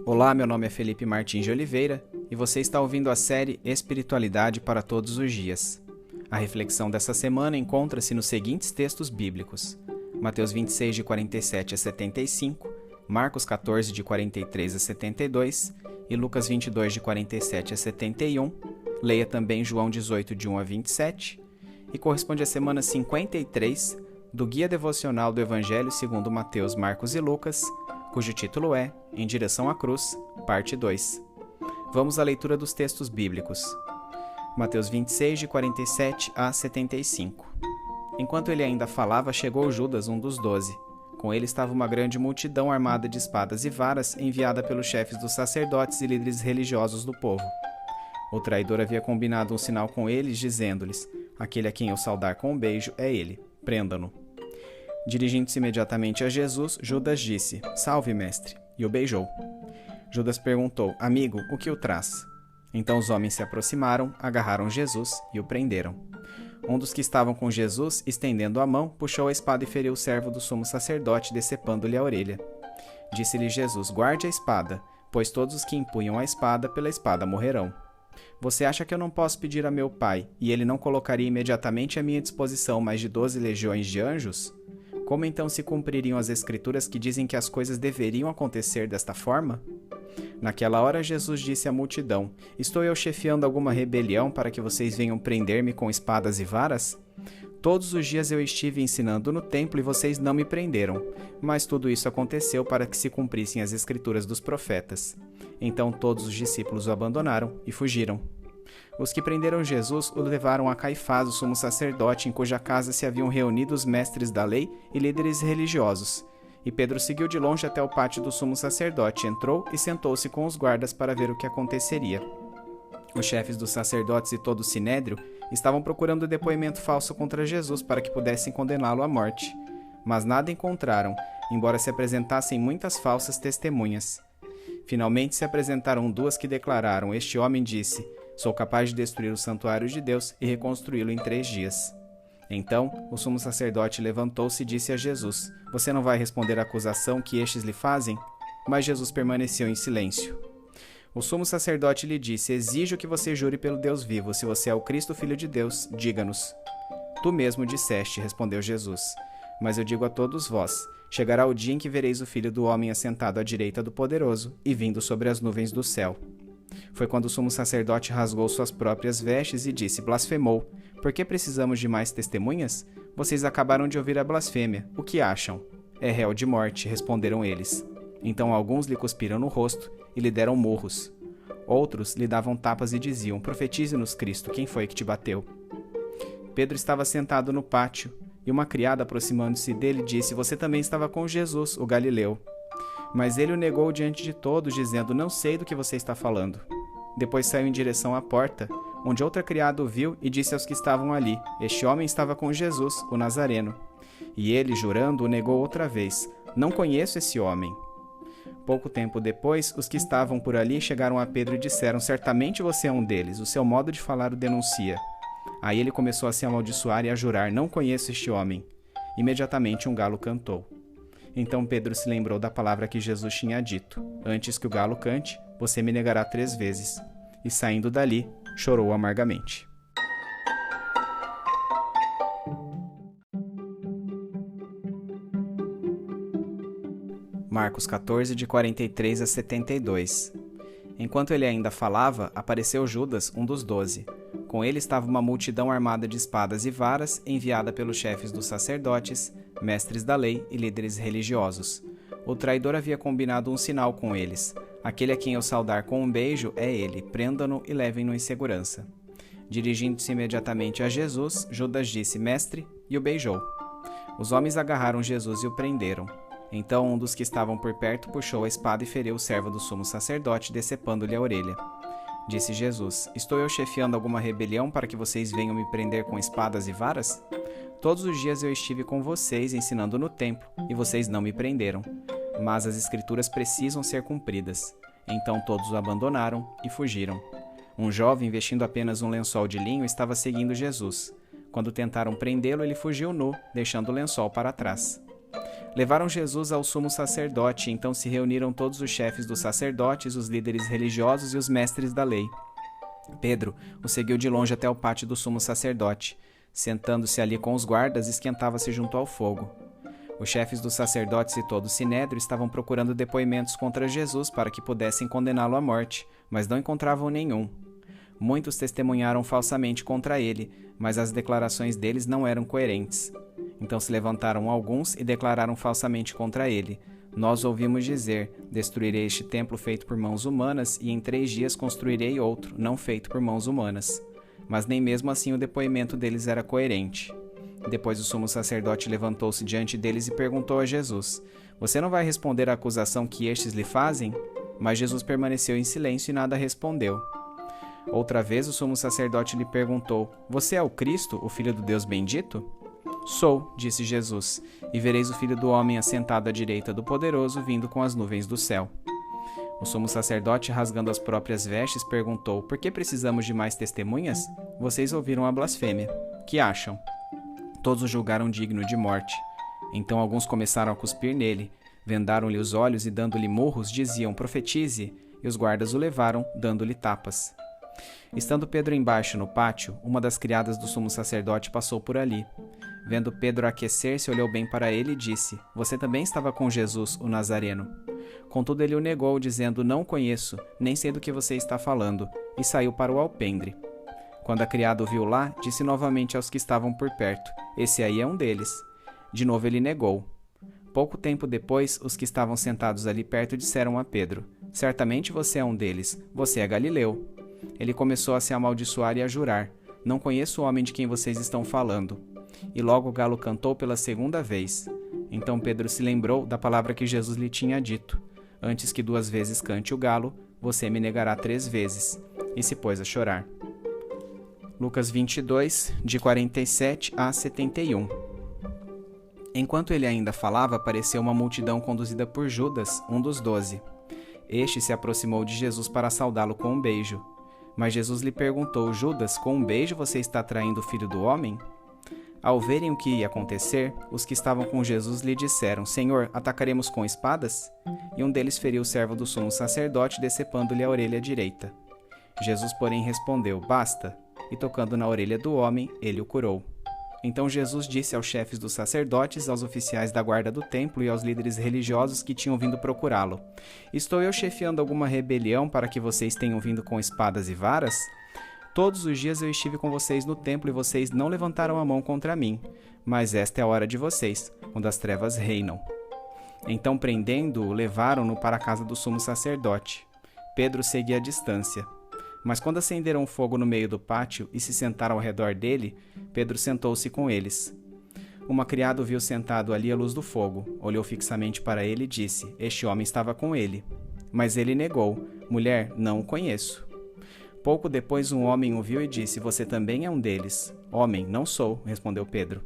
Olá, meu nome é Felipe Martins de Oliveira e você está ouvindo a série Espiritualidade para Todos os Dias. A reflexão dessa semana encontra-se nos seguintes textos bíblicos: Mateus 26, de 47 a 75, Marcos 14, de 43 a 72 e Lucas 22, de 47 a 71. Leia também João 18, de 1 a 27 e corresponde à semana 53 do Guia Devocional do Evangelho segundo Mateus, Marcos e Lucas, cujo título é Em Direção à Cruz, parte 2. Vamos à leitura dos textos bíblicos. Mateus 26, de 47 a 75. Enquanto ele ainda falava, chegou Judas, um dos 12. Com ele estava uma grande multidão armada de espadas e varas, enviada pelos chefes dos sacerdotes e líderes religiosos do povo. O traidor havia combinado um sinal com eles, dizendo-lhes: aquele a quem eu saudar com um beijo é ele, prendam-no. Dirigindo-se imediatamente a Jesus, Judas disse: Salve, mestre, e o beijou. Judas perguntou: Amigo, o que o traz? Então os homens se aproximaram, agarraram Jesus e o prenderam. Um dos que estavam com Jesus, estendendo a mão, puxou a espada e feriu o servo do sumo sacerdote, decepando-lhe a orelha. Disse-lhe Jesus: Guarde a espada, pois todos os que empunham a espada, pela espada morrerão. Você acha que eu não posso pedir a meu Pai, e ele não colocaria imediatamente à minha disposição mais de 12 legiões de anjos? Como então se cumpririam as Escrituras que dizem que as coisas deveriam acontecer desta forma? Naquela hora Jesus disse à multidão: Estou eu chefiando alguma rebelião para que vocês venham prender-me com espadas e varas? Todos os dias eu estive ensinando no templo e vocês não me prenderam, mas tudo isso aconteceu para que se cumprissem as Escrituras dos profetas. Então todos os discípulos o abandonaram e fugiram. Os que prenderam Jesus o levaram a Caifás, o sumo sacerdote, em cuja casa se haviam reunido os mestres da lei e líderes religiosos. E Pedro seguiu de longe até o pátio do sumo sacerdote, entrou e sentou-se com os guardas para ver o que aconteceria. Os chefes dos sacerdotes e todo o sinédrio estavam procurando depoimento falso contra Jesus para que pudessem condená-lo à morte. Mas nada encontraram, embora se apresentassem muitas falsas testemunhas. Finalmente se apresentaram duas que declararam: Este homem disse: Sou capaz de destruir o santuário de Deus e reconstruí-lo em 3 dias. Então, o sumo sacerdote levantou-se e disse a Jesus: Você não vai responder à acusação que estes lhe fazem? Mas Jesus permaneceu em silêncio. O sumo sacerdote lhe disse: Exijo que você jure pelo Deus vivo. Se você é o Cristo, Filho de Deus, diga-nos. Tu mesmo disseste, respondeu Jesus. Mas eu digo a todos vós: chegará o dia em que vereis o Filho do Homem assentado à direita do Poderoso e vindo sobre as nuvens do céu. Foi quando o sumo sacerdote rasgou suas próprias vestes e disse: Blasfemou. Por que precisamos de mais testemunhas? Vocês acabaram de ouvir a blasfêmia. O que acham? É réu de morte, responderam eles. Então alguns lhe cuspiram no rosto e lhe deram murros. Outros lhe davam tapas e diziam: Profetize-nos, Cristo, quem foi que te bateu? Pedro estava sentado no pátio, e uma criada, aproximando-se dele, disse: Você também estava com Jesus, o Galileu. Mas ele o negou diante de todos, dizendo: Não sei do que você está falando. Depois saiu em direção à porta, onde outra criada o viu e disse aos que estavam ali: Este homem estava com Jesus, o Nazareno. E ele, jurando, o negou outra vez: Não conheço esse homem. Pouco tempo depois, os que estavam por ali chegaram a Pedro e disseram: Certamente você é um deles, o seu modo de falar o denuncia. Aí ele começou a se amaldiçoar e a jurar: Não conheço este homem. Imediatamente um galo cantou. Então Pedro se lembrou da palavra que Jesus tinha dito: Antes que o galo cante, você me negará 3 vezes. E saindo dali, chorou amargamente. Marcos 14, de 43 a 72. Enquanto ele ainda falava, apareceu Judas, um dos 12. Com ele estava uma multidão armada de espadas e varas, enviada pelos chefes dos sacerdotes, mestres da lei e líderes religiosos. O traidor havia combinado um sinal com eles: aquele a quem eu saudar com um beijo é ele, prendam-no e levem-no em segurança. Dirigindo-se imediatamente a Jesus, Judas disse: Mestre, e o beijou. Os homens agarraram Jesus e o prenderam. Então um dos que estavam por perto puxou a espada e feriu o servo do sumo sacerdote, decepando-lhe a orelha. Disse Jesus: Estou eu chefiando alguma rebelião para que vocês venham me prender com espadas e varas? Todos os dias eu estive com vocês ensinando no templo, e vocês não me prenderam. Mas as Escrituras precisam ser cumpridas. Então todos o abandonaram e fugiram. Um jovem, vestindo apenas um lençol de linho, estava seguindo Jesus. Quando tentaram prendê-lo, ele fugiu nu, deixando o lençol para trás. Levaram Jesus ao sumo sacerdote, e então se reuniram todos os chefes dos sacerdotes, os líderes religiosos e os mestres da lei. Pedro o seguiu de longe até o pátio do sumo sacerdote. Sentando-se ali com os guardas, esquentava-se junto ao fogo. Os chefes dos sacerdotes e todo o sinédrio estavam procurando depoimentos contra Jesus para que pudessem condená-lo à morte, mas não encontravam nenhum. Muitos testemunharam falsamente contra ele, mas as declarações deles não eram coerentes. Então se levantaram alguns e declararam falsamente contra ele: Nós ouvimos dizer, destruirei este templo feito por mãos humanas, e em 3 dias construirei outro, não feito por mãos humanas. Mas nem mesmo assim o depoimento deles era coerente. Depois o sumo sacerdote levantou-se diante deles e perguntou a Jesus: Você não vai responder à acusação que estes lhe fazem? Mas Jesus permaneceu em silêncio e nada respondeu. Outra vez o sumo sacerdote lhe perguntou: Você é o Cristo, o Filho do Deus bendito? Sou, disse Jesus, e vereis o Filho do Homem assentado à direita do Poderoso, vindo com as nuvens do céu. O sumo sacerdote, rasgando as próprias vestes, perguntou: Por que precisamos de mais testemunhas? Vocês ouviram a blasfêmia. Que acham? Todos o julgaram digno de morte. Então alguns começaram a cuspir nele, vendaram-lhe os olhos e, dando-lhe murros, diziam: Profetize, e os guardas o levaram, dando-lhe tapas. Estando Pedro embaixo no pátio, uma das criadas do sumo sacerdote passou por ali. Vendo Pedro aquecer-se, olhou bem para ele e disse: Você também estava com Jesus, o Nazareno. Contudo ele o negou, dizendo: Não o conheço, nem sei do que você está falando, e saiu para o alpendre. Quando a criada o viu lá, disse novamente aos que estavam por perto: Esse aí é um deles. De novo ele negou. Pouco tempo depois, os que estavam sentados ali perto disseram a Pedro: Certamente você é um deles, você é galileu. Ele começou a se amaldiçoar e a jurar: Não conheço o homem de quem vocês estão falando. E logo o galo cantou pela 2ª vez. Então Pedro se lembrou da palavra que Jesus lhe tinha dito: Antes que 2 vezes cante o galo, você me negará 3 vezes. E se pôs a chorar. Lucas 22, de 47 a 71. Enquanto ele ainda falava, apareceu uma multidão conduzida por Judas, um dos 12. Este se aproximou de Jesus para saudá-lo com um beijo. Mas Jesus lhe perguntou: Judas, com um beijo você está traindo o Filho do Homem? Ao verem o que ia acontecer, os que estavam com Jesus lhe disseram: Senhor, atacaremos com espadas? E um deles feriu o servo do sumo sacerdote, decepando-lhe a orelha direita. Jesus, porém, respondeu: Basta. E tocando na orelha do homem, ele o curou. Então Jesus disse aos chefes dos sacerdotes, aos oficiais da guarda do templo e aos líderes religiosos que tinham vindo procurá-lo: Estou eu chefiando alguma rebelião para que vocês tenham vindo com espadas e varas? Todos os dias eu estive com vocês no templo e vocês não levantaram a mão contra mim. Mas esta é a hora de vocês, quando as trevas reinam. Então, prendendo-o, levaram-no para a casa do sumo sacerdote. Pedro seguia à distância. Mas quando acenderam fogo no meio do pátio e se sentaram ao redor dele, Pedro sentou-se com eles. Uma criada o viu sentado ali à luz do fogo, olhou fixamente para ele e disse: Este homem estava com ele. Mas ele negou: Mulher, não o conheço. Pouco depois um homem o viu e disse: Você também é um deles. Homem, não sou, respondeu Pedro.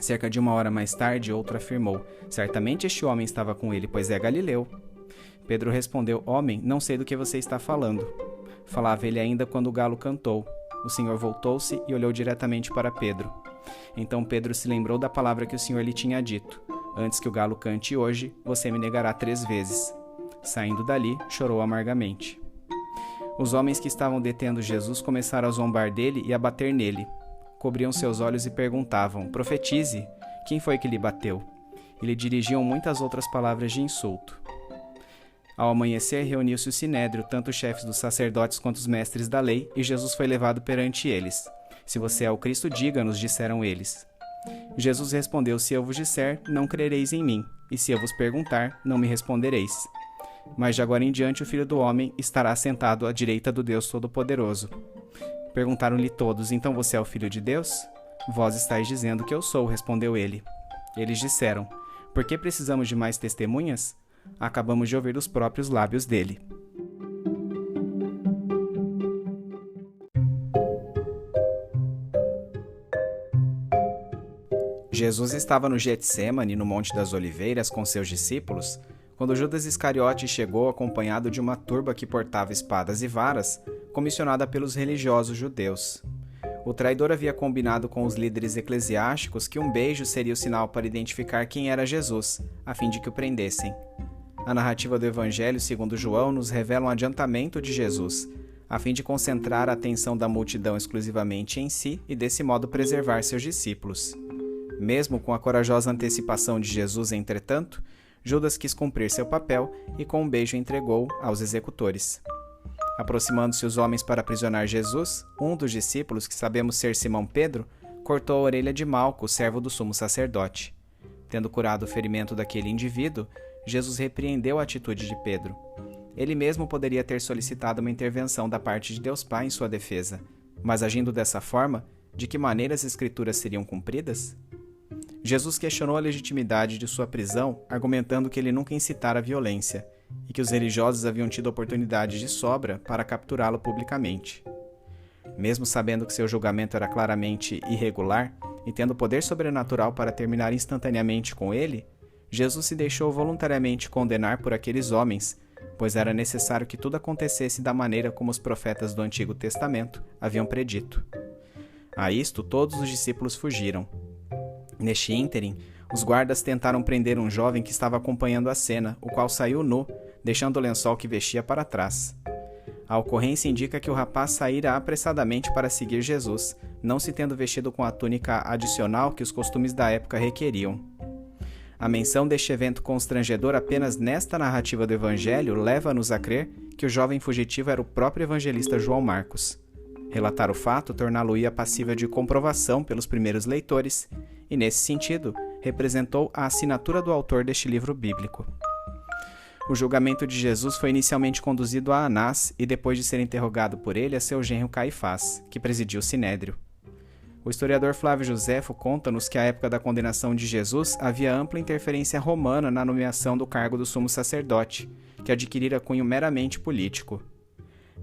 Cerca de 1 hora mais tarde, outro afirmou: Certamente este homem estava com ele, pois é galileu. Pedro respondeu: Homem, não sei do que você está falando. Falava ele ainda quando o galo cantou. O Senhor voltou-se e olhou diretamente para Pedro. Então Pedro se lembrou da palavra que o Senhor lhe tinha dito: Antes que o galo cante hoje, você me negará 3 vezes. Saindo dali, chorou amargamente. Os homens que estavam detendo Jesus começaram a zombar dele e a bater nele. Cobriam seus olhos e perguntavam: Profetize, quem foi que lhe bateu? E lhe dirigiam muitas outras palavras de insulto. Ao amanhecer, reuniu-se o sinédrio, tanto os chefes dos sacerdotes quanto os mestres da lei, e Jesus foi levado perante eles. Se você é o Cristo, diga-nos, disseram eles. Jesus respondeu: Se eu vos disser, não crereis em mim, e se eu vos perguntar, não me respondereis. Mas de agora em diante o Filho do Homem estará sentado à direita do Deus Todo-Poderoso. Perguntaram-lhe todos: Então você é o Filho de Deus? Vós estáis dizendo que eu sou, respondeu ele. Eles disseram: Por que precisamos de mais testemunhas? Acabamos de ouvir dos próprios lábios dele. Jesus estava no Getsêmani, no Monte das Oliveiras, com seus discípulos, quando Judas Iscariote chegou acompanhado de uma turba que portava espadas e varas, comissionada pelos religiosos judeus. O traidor havia combinado com os líderes eclesiásticos que um beijo seria o sinal para identificar quem era Jesus, a fim de que o prendessem. A narrativa do Evangelho segundo João nos revela um adiantamento de Jesus, a fim de concentrar a atenção da multidão exclusivamente em si e desse modo preservar seus discípulos. Mesmo com a corajosa antecipação de Jesus, entretanto, Judas quis cumprir seu papel e com um beijo entregou aos executores. Aproximando-se os homens para aprisionar Jesus, um dos discípulos, que sabemos ser Simão Pedro, cortou a orelha de Malco, servo do sumo sacerdote. Tendo curado o ferimento daquele indivíduo, Jesus repreendeu a atitude de Pedro. Ele mesmo poderia ter solicitado uma intervenção da parte de Deus Pai em sua defesa, mas agindo dessa forma, de que maneira as Escrituras seriam cumpridas? Jesus questionou a legitimidade de sua prisão, argumentando que ele nunca incitara a violência, e que os religiosos haviam tido oportunidade de sobra para capturá-lo publicamente. Mesmo sabendo que seu julgamento era claramente irregular, e tendo poder sobrenatural para terminar instantaneamente com ele, Jesus se deixou voluntariamente condenar por aqueles homens, pois era necessário que tudo acontecesse da maneira como os profetas do Antigo Testamento haviam predito. A isto, todos os discípulos fugiram. Neste ínterim, os guardas tentaram prender um jovem que estava acompanhando a cena, o qual saiu nu, deixando o lençol que vestia para trás. A ocorrência indica que o rapaz saíra apressadamente para seguir Jesus, não se tendo vestido com a túnica adicional que os costumes da época requeriam. A menção deste evento constrangedor apenas nesta narrativa do Evangelho leva-nos a crer que o jovem fugitivo era o próprio evangelista João Marcos. Relatar o fato torná-lo-ia passível de comprovação pelos primeiros leitores e, nesse sentido, representou a assinatura do autor deste livro bíblico. O julgamento de Jesus foi inicialmente conduzido a Anás e, depois de ser interrogado por ele, a seu genro Caifás, que presidiu o Sinédrio. O historiador Flávio Josefo conta-nos que à época da condenação de Jesus havia ampla interferência romana na nomeação do cargo do sumo sacerdote, que adquirira cunho meramente político.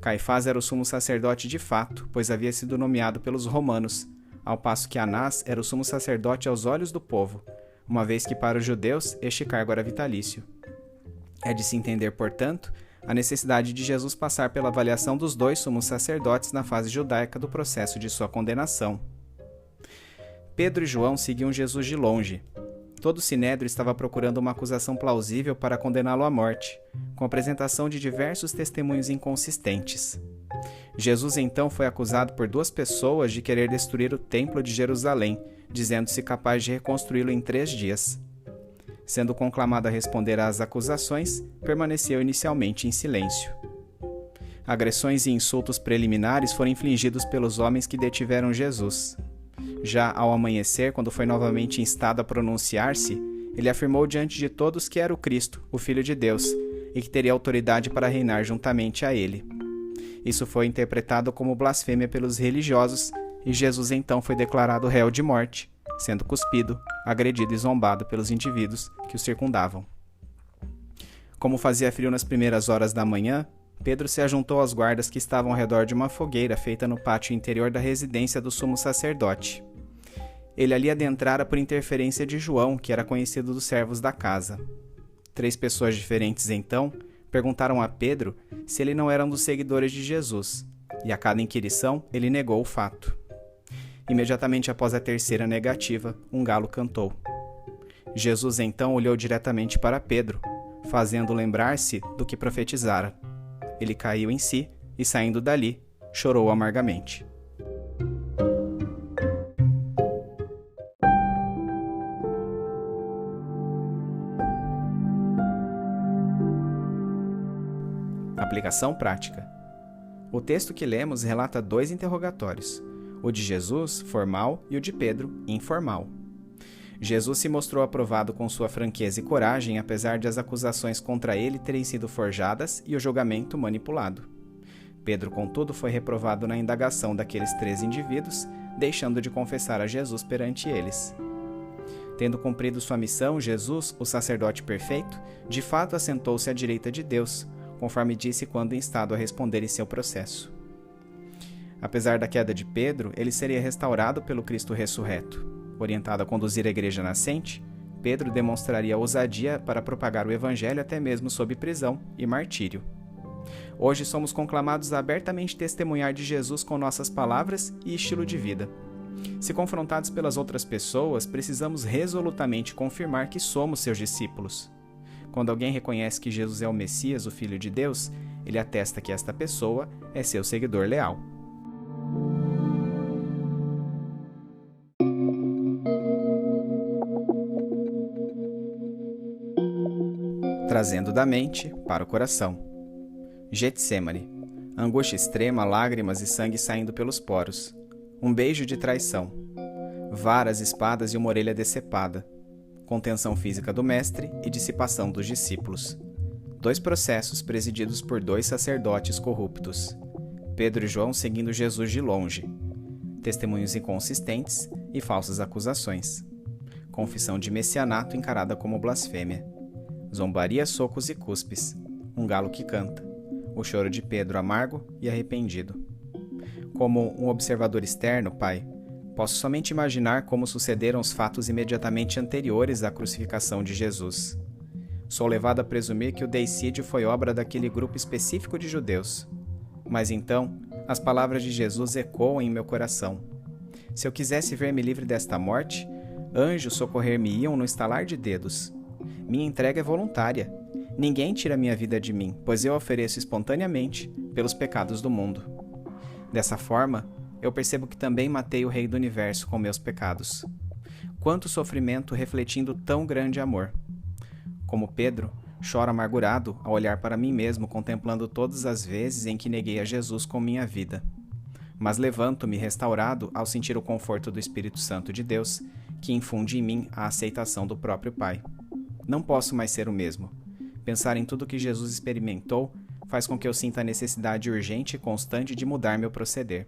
Caifás era o sumo sacerdote de fato, pois havia sido nomeado pelos romanos, ao passo que Anás era o sumo sacerdote aos olhos do povo, uma vez que para os judeus este cargo era vitalício. É de se entender, portanto, a necessidade de Jesus passar pela avaliação dos dois sumos sacerdotes na fase judaica do processo de sua condenação. Pedro e João seguiam Jesus de longe. Todo o Sinédrio estava procurando uma acusação plausível para condená-lo à morte, com a apresentação de diversos testemunhos inconsistentes. Jesus então foi acusado por duas pessoas de querer destruir o templo de Jerusalém, dizendo-se capaz de reconstruí-lo em 3 dias. Sendo conclamado a responder às acusações, permaneceu inicialmente em silêncio. Agressões e insultos preliminares foram infligidos pelos homens que detiveram Jesus. Já ao amanhecer, quando foi novamente instado a pronunciar-se, ele afirmou diante de todos que era o Cristo, o Filho de Deus, e que teria autoridade para reinar juntamente a ele. Isso foi interpretado como blasfêmia pelos religiosos, e Jesus então foi declarado réu de morte, sendo cuspido, agredido e zombado pelos indivíduos que o circundavam. Como fazia frio nas primeiras horas da manhã, Pedro se ajuntou aos guardas que estavam ao redor de uma fogueira feita no pátio interior da residência do sumo sacerdote. Ele ali adentrara por interferência de João, que era conhecido dos servos da casa. 3 pessoas diferentes, então, perguntaram a Pedro se ele não era um dos seguidores de Jesus, e a cada inquirição ele negou o fato. Imediatamente após a terceira negativa, um galo cantou. Jesus então olhou diretamente para Pedro, fazendo lembrar-se do que profetizara. Ele caiu em si e, saindo dali, chorou amargamente. Aplicação prática. O texto que lemos relata 2 interrogatórios, o de Jesus, formal, e o de Pedro, informal. Jesus se mostrou aprovado com sua franqueza e coragem, apesar de as acusações contra ele terem sido forjadas e o julgamento manipulado. Pedro, contudo, foi reprovado na indagação daqueles 3 indivíduos, deixando de confessar a Jesus perante eles. Tendo cumprido sua missão, Jesus, o sacerdote perfeito, de fato assentou-se à direita de Deus, conforme disse quando instado a responder em seu processo. Apesar da queda de Pedro, ele seria restaurado pelo Cristo ressurreto. Orientado a conduzir a igreja nascente, Pedro demonstraria ousadia para propagar o evangelho até mesmo sob prisão e martírio. Hoje somos conclamados a abertamente testemunhar de Jesus com nossas palavras e estilo de vida. Se confrontados pelas outras pessoas, precisamos resolutamente confirmar que somos seus discípulos. Quando alguém reconhece que Jesus é o Messias, o Filho de Deus, ele atesta que esta pessoa é seu seguidor leal. Trazendo da mente para o coração. Getsêmani. Angústia extrema, lágrimas e sangue saindo pelos poros. Um beijo de traição. Varas, espadas e uma orelha decepada. Contenção física do mestre e dissipação dos discípulos. 2 processos presididos por 2 sacerdotes corruptos. Pedro e João seguindo Jesus de longe. Testemunhos inconsistentes e falsas acusações. Confissão de messianato encarada como blasfêmia. Zombaria, socos e cuspes. Um galo que canta. O choro de Pedro amargo e arrependido. Como um observador externo, Pai, posso somente imaginar como sucederam os fatos imediatamente anteriores à crucificação de Jesus. Sou levado a presumir que o deicídio foi obra daquele grupo específico de judeus. Mas então, as palavras de Jesus ecoam em meu coração. Se eu quisesse ver-me livre desta morte, anjos socorrer-me-iam no estalar de dedos. Minha entrega é voluntária. Ninguém tira minha vida de mim, pois eu a ofereço espontaneamente pelos pecados do mundo. Dessa forma, eu percebo que também matei o Rei do Universo com meus pecados. Quanto sofrimento refletindo tão grande amor. Como Pedro, choro amargurado ao olhar para mim mesmo, contemplando todas as vezes em que neguei a Jesus com minha vida. Mas levanto-me restaurado ao sentir o conforto do Espírito Santo de Deus, que infunde em mim a aceitação do próprio Pai. Não posso mais ser o mesmo. Pensar em tudo que Jesus experimentou faz com que eu sinta a necessidade urgente e constante de mudar meu proceder.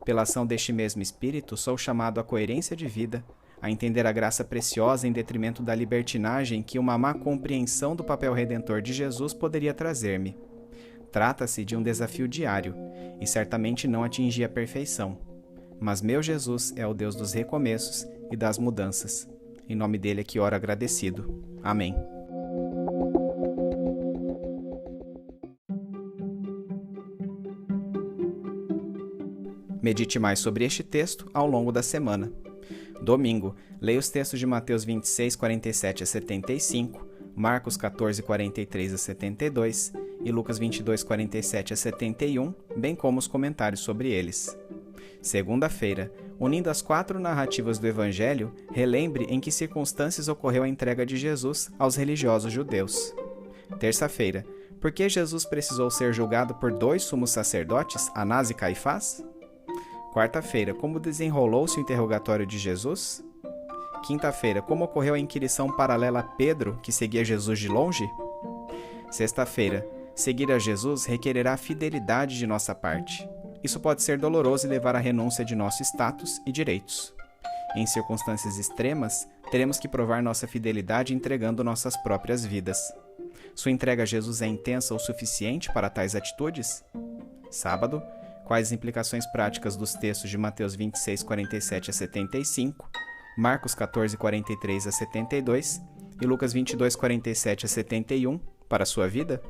Pela ação deste mesmo Espírito, sou chamado à coerência de vida, a entender a graça preciosa em detrimento da libertinagem que uma má compreensão do papel redentor de Jesus poderia trazer-me. Trata-se de um desafio diário, e certamente não atingi a perfeição. Mas meu Jesus é o Deus dos recomeços e das mudanças. Em nome dele é que oro agradecido. Amém. Medite mais sobre este texto ao longo da semana. Domingo, leia os textos de Mateus 26, 47 a 75, Marcos 14, 43 a 72 e Lucas 22, 47 a 71, bem como os comentários sobre eles. Segunda-feira, unindo as 4 narrativas do Evangelho, relembre em que circunstâncias ocorreu a entrega de Jesus aos religiosos judeus. Terça-feira, por que Jesus precisou ser julgado por 2 sumos sacerdotes, Anás e Caifás? Quarta-feira, como desenrolou-se o interrogatório de Jesus? Quinta-feira, como ocorreu a inquirição paralela a Pedro, que seguia Jesus de longe? Sexta-feira, seguir a Jesus requererá fidelidade de nossa parte. Isso pode ser doloroso e levar à renúncia de nosso status e direitos. Em circunstâncias extremas, teremos que provar nossa fidelidade entregando nossas próprias vidas. Sua entrega a Jesus é intensa o suficiente para tais atitudes? Sábado, quais as implicações práticas dos textos de Mateus 26, 47 a 75, Marcos 14, 43 a 72 e Lucas 22, 47 a 71 para a sua vida?